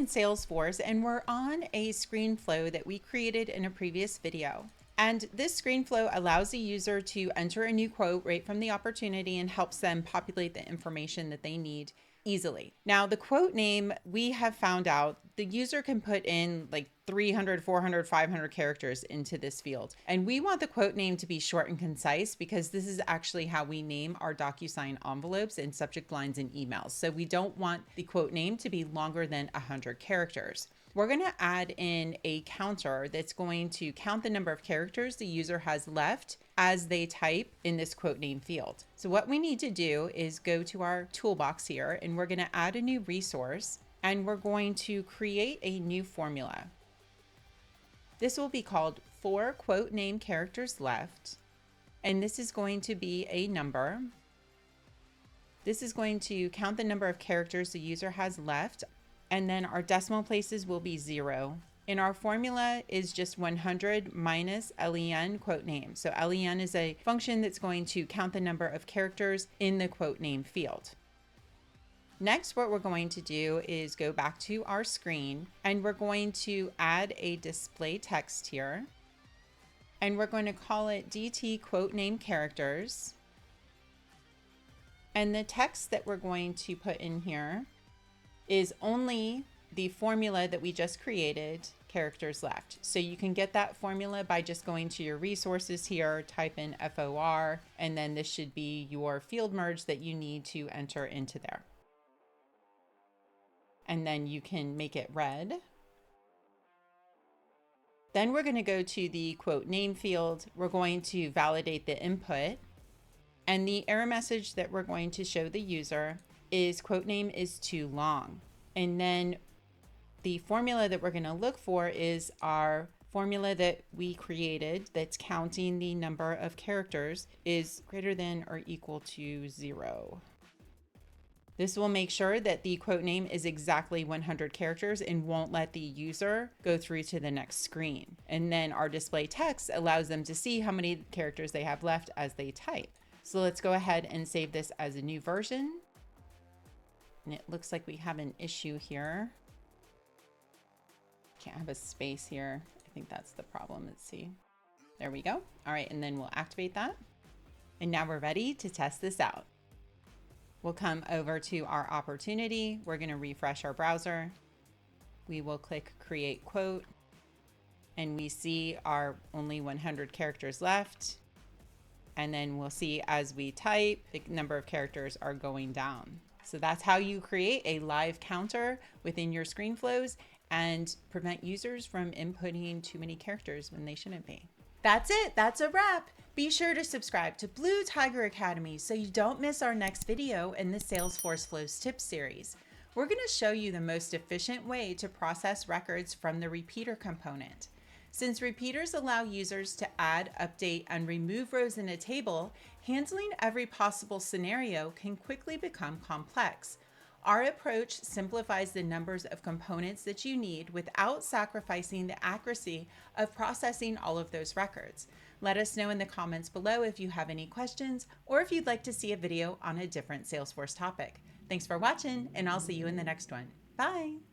Salesforce and we're on a screen flow that we created in a previous video. And this screen flow allows the user to enter a new quote right from the opportunity and helps them populate the information that they need easily. Now, the quote name, we have found out the user can put in like 300, 400, 500 characters into this field. And we want the quote name to be short and concise because this is actually how we name our DocuSign envelopes and subject lines in emails. So we don't want the quote name to be longer than 100 characters. We're going to add in a counter that's going to count the number of characters the user has left as they type in this quote name field. So what we need to do is go to our toolbox here and we're going to add a new resource and we're going to create a new formula. This will be called 4 quote name characters left. And this is going to be a number. This is going to count the number of characters the user has left. And then our decimal places will be 0. And our formula is just 100 minus len quote name. So len is a function that's going to count the number of characters in the quote name field. Next, what we're going to do is go back to our screen and we're going to add a display text here. And we're going to call it DT quote name characters. And the text that we're going to put in here is only the formula that we just created, characters left. So you can get that formula by just going to your resources here, type in FOR, and then this should be your field merge that you need to enter into there. And then you can make it red. Then we're going to go to the quote name field. We're going to validate the input. And the error message that we're going to show the user is quote name is too long. And then the formula that we're going to look for is our formula that we created that's counting the number of characters is greater than or equal to 0. This will make sure that the quote name is exactly 100 characters and won't let the user go through to the next screen. And then our display text allows them to see how many characters they have left as they type. So let's go ahead and save this as a new version. And it looks like we have an issue here. Can't have a space here. I think that's the problem. Let's see. There we go. All right, and then we'll activate that. And now we're ready to test this out. We'll come over to our opportunity. We're going to refresh our browser. We will click create quote. And we see our only 100 characters left. And then we'll see as we type, the number of characters are going down. So that's how you create a live counter within your screen flows and prevent users from inputting too many characters when they shouldn't be. That's it. That's a wrap. Be sure to subscribe to Blue Tiger Academy so you don't miss our next video in the Salesforce Flows Tips series. We're going to show you the most efficient way to process records from the repeater component. Since repeaters allow users to add, update, and remove rows in a table, handling every possible scenario can quickly become complex. Our approach simplifies the numbers of components that you need without sacrificing the accuracy of processing all of those records. Let us know in the comments below if you have any questions or if you'd like to see a video on a different Salesforce topic. Thanks for watching, and I'll see you in the next one. Bye.